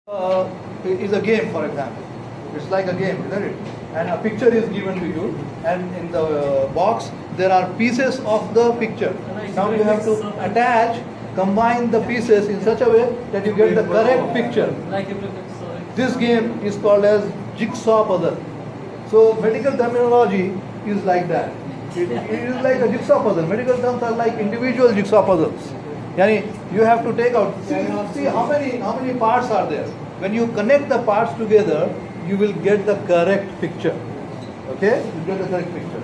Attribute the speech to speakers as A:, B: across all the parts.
A: Is a game, for example. It's like a game, isn't it? And a picture is given to you, and in the box there are pieces of the picture. Now you have to attach, combine the pieces in such a way that you get the correct picture. This game is called as jigsaw puzzle. So medical terminology is like that. It is like a jigsaw puzzle. Medical terms are like individual jigsaw puzzles. Yani you have to take out, see how many parts are there. When you connect the parts together, you will get the correct picture. Okay? You get the correct picture.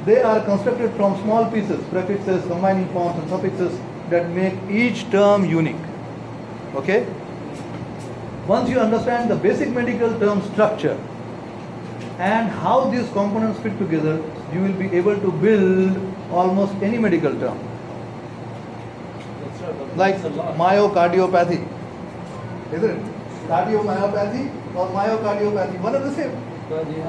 A: They are constructed from small pieces, prefixes, combining forms and suffixes that make each term unique. Okay? Once you understand the basic medical term structure and how these components fit together, you will be able to build almost any medical term. Like myocardiopathy, isn't it? Cardiomyopathy or myocardiopathy, one and the same,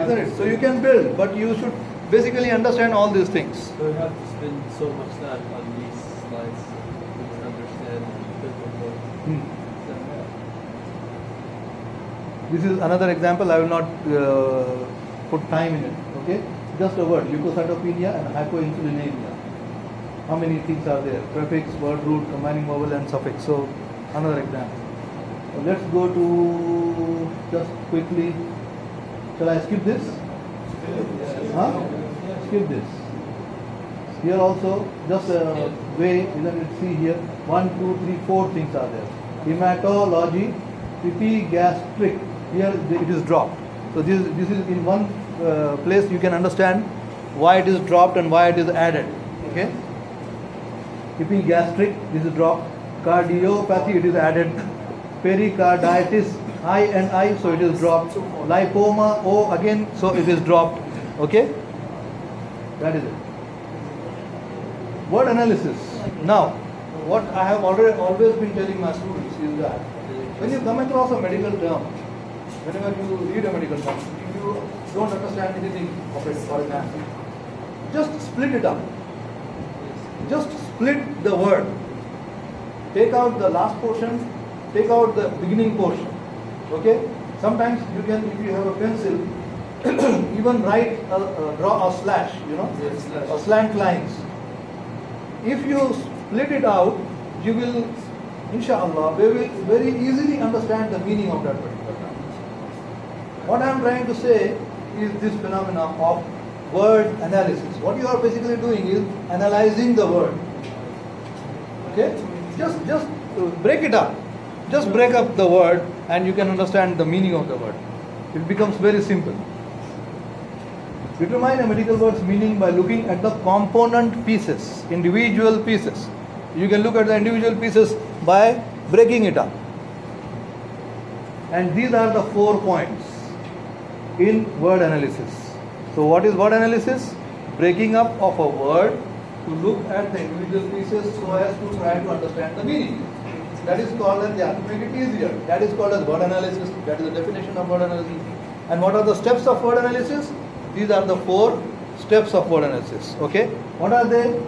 A: isn't it? So you can build, but you should basically understand all these things.
B: So you have to spend so much time on these slides to understand the
A: This is another example. I will not put time in it. Okay, just a word: leukocytopenia and hypoinsulinemia. How many things are there? Prefix, word root, combining vowel and suffix. So another example. Let's go to just quickly. Shall I skip this? Huh? Skip this. Here also, just a way, let us see here. 1, 2, 3, 4 things are there. Hematology, epigastric. Here it is dropped. So this is in one place you can understand why it is dropped and why it is added. Okay? Epigastric, this is dropped. Cardiopathy, it is added. Pericarditis, I and I, so it is dropped. Lipoma, O again, so it is dropped. Okay? That is it. Word analysis. Now, what I have always been telling my students is that when you come across a medical term, whenever you read a medical term, if you don't understand anything of it, for example, just split it up. Just split the word. Take out the last portion, take out the beginning portion. Okay? Sometimes you can, if you have a pencil, even write, draw a slash, or slant lines. If you split it out, you will, inshallah, very easily understand the meaning of that particular term. What I am trying to say is this phenomenon of word analysis. What you are basically doing is analyzing the word. Okay? Just break it up. Just break up the word and you can understand the meaning of the word. It becomes very simple. Determine a medical word's meaning by looking at the component pieces, individual pieces. You can look at the individual pieces by breaking it up. And these are the 4 points in word analysis. So what is word analysis? Breaking up of a word to look at the individual pieces so as to try to understand the meaning. That is called as, to make it easier, that is called as word analysis. That is the definition of word analysis. And what are the steps of word analysis? These are the 4 steps of word analysis. Okay? What are they?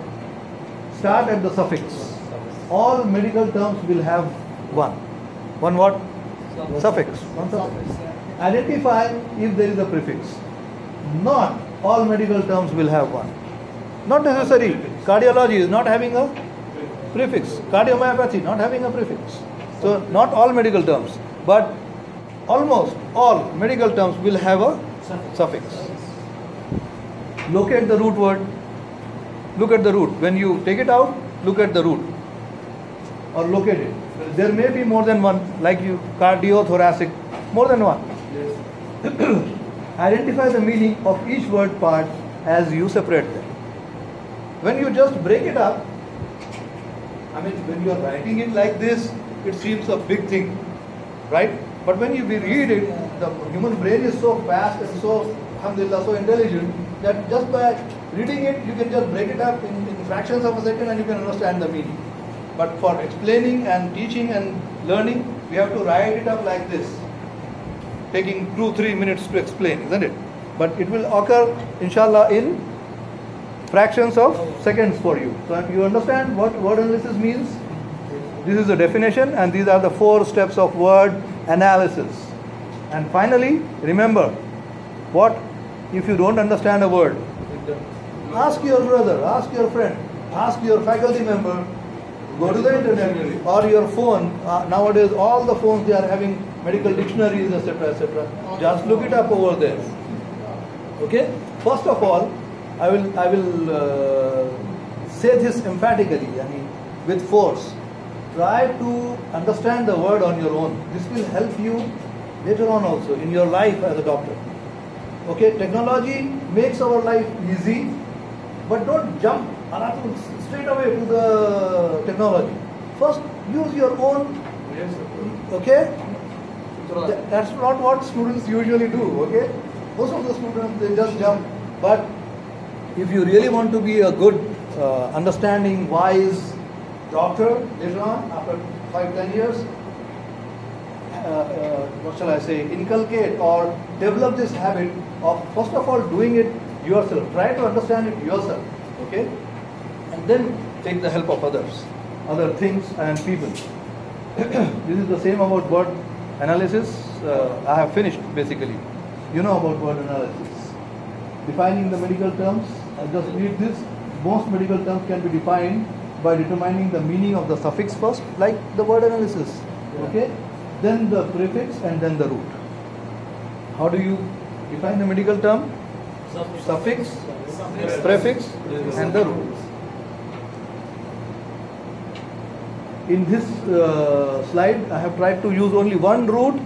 A: Start at the suffix. All medical terms will have one. One what? Suffix. One suffix. Identify if there is a prefix. Not all medical terms will have one. Not necessary. Cardiology is not having a prefix. Cardiomyopathy not having a prefix. So not all medical terms, but almost all medical terms will have a suffix. Locate the root word. Look at the root. When you take it out, look at the root. Or locate it. There may be more than one, like you cardiothoracic, more than one. Identify the meaning of each word part as you separate them. When you just break it up, when you are writing it like this, it seems a big thing, right? But when you read it, the human brain is so fast and so, alhamdulillah, so intelligent that just by reading it, you can just break it up in fractions of a second and you can understand the meaning. But for explaining and teaching and learning, we have to write it up like this, taking 2-3 minutes to explain, isn't it? But it will occur, inshallah, in fractions of seconds for you. So if you understand what word analysis means, this is the definition and these are the 4 steps of word analysis. And finally, remember, what if you don't understand a word? Ask your brother, ask your friend, ask your faculty member, go to the internet or your phone. Nowadays, all the phones, they are having medical dictionaries, etc., etc. Just look it up over there. Okay? First of all, I will say this emphatically, with force. Try to understand the word on your own. This will help you later on also in your life as a doctor. Okay, technology makes our life easy, but don't jump straight away to the technology. First, use your own. Okay? That's not what students usually do. Okay? Most of the students, they just jump. But if you really want to be a good, understanding, wise doctor later on, after 5-10 years, what shall I say, inculcate or develop this habit of first of all doing it yourself. Try to understand it yourself, okay? And then take the help of others, other things and people. This is the same about word analysis. I have finished basically. You know about word analysis. Defining the medical terms. I just read this. Most medical terms can be defined by determining the meaning of the suffix first, like the word analysis, okay? Then the prefix and then the root. How do you define the medical term? Suffix, prefix and the root. In this slide, I have tried to use only one root,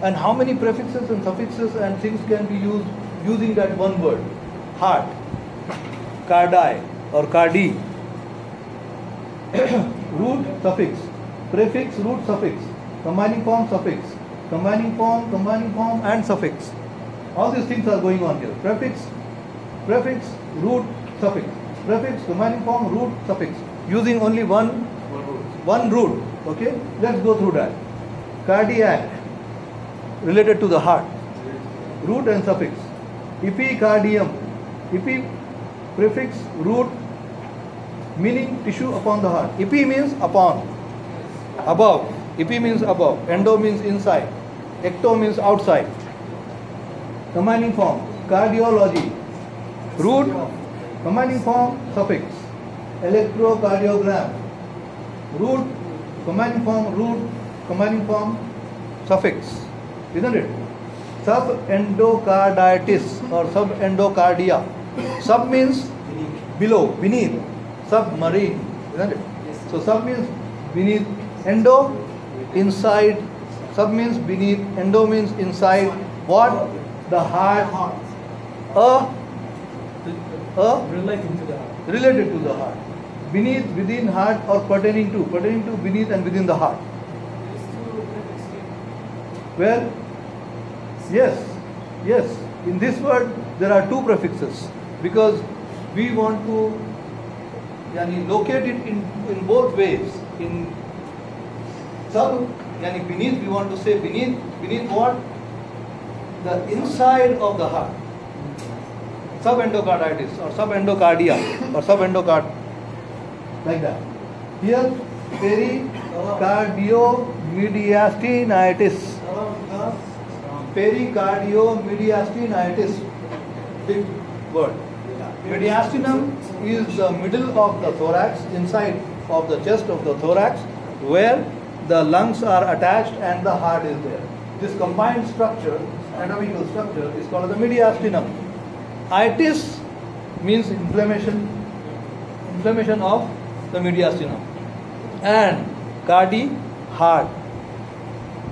A: and how many prefixes and suffixes and things can be used using that one word? Heart, cardi or cardi. Root, suffix, prefix, root, suffix, combining form, suffix, combining form and suffix. All these things are going on here. Prefix, root, suffix, prefix, combining form, root, suffix. Using only one root. Okay, let's go through that. Cardiac, related to the heart, root and suffix. Epicardium, epi, prefix, root, meaning tissue upon the heart. Epi means upon, above. Epi means above. Endo means inside. Ecto means outside. Combining form, cardiology, root, combining form, suffix. Electrocardiogram, root, combining form, root, combining form, suffix. Isn't it? Subendocarditis or subendocardia. Sub means below, beneath. Submarine, isn't it? So sub means beneath, endo, inside. Sub means beneath, endo means inside. What? The heart.
B: Relating to the heart.
A: Related to the heart. Beneath, within, heart, or pertaining to, beneath and within the heart. Well, yes. In this word, there are two prefixes because we want to locate it in both ways. In sub, beneath, we want to say beneath what? The inside of the heart. Subendocarditis or subendocardia or subendocard, like that. Here, pericardiomediastinitis. Pericardiomediastinitis. Big word. Mediastinum is the middle of the thorax, inside of the chest of the thorax, where the lungs are attached and the heart is there. This combined structure, anatomical structure, is called the mediastinum. Itis means inflammation of the mediastinum. And cardi, heart.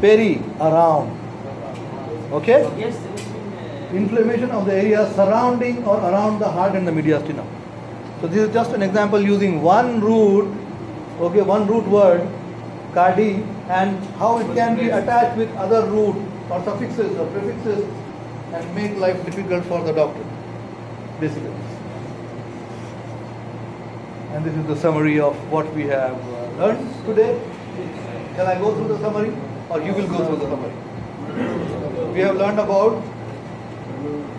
A: Peri, around. Okay?
C: Yes,
A: Inflammation of the area surrounding or around the heart and the mediastinum. So this is just an example using one root, okay, one root word, cardi, and how it can be attached with other root or suffixes or prefixes and make life difficult for the doctor, basically. And this is the summary of what we have learned today. Shall I go through the summary or you will go through the summary? We have learned about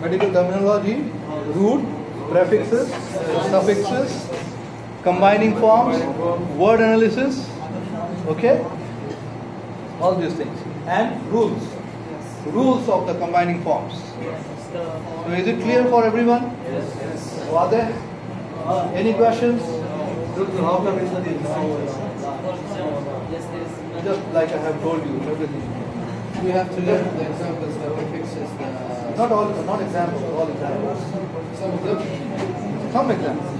A: medical terminology, root, prefixes, suffixes, combining forms, word analysis, okay? All these things. and rules. Rules of the combining forms. So is it clear for everyone?
B: Yes.
A: Are there any questions?
B: How come it's not
A: Just like I have told you, everything.
C: We have to learn the examples that fixes the...
A: Not all, not examples, all examples.
C: Some of them.
A: Some examples.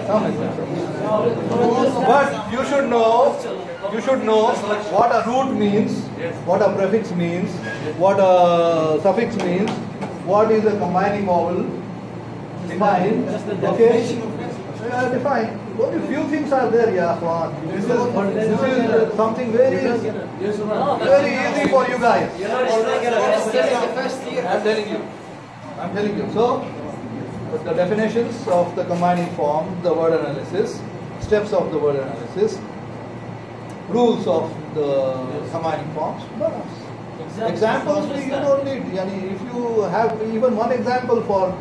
A: Some examples. But you should know what a root means, what a prefix means, what a suffix means, what is a combining vowel. Define. Okay. Define. Only few things are there, yeah, Juan. This is something very easy for you guys. I'm telling you. So, the definitions of the combining form, the word analysis, steps of the word analysis, rules of the combining forms. Examples you don't need. Yani, if you have even one example for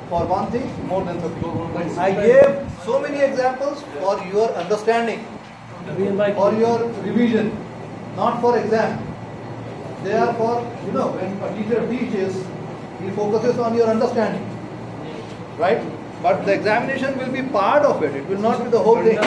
A: one thing, more than 50. I gave so many examples for your understanding, for your revision, not for exam. They are for, when a teacher teaches, he focuses on your understanding. Right? But the examination will be part of it. It will not be the whole thing.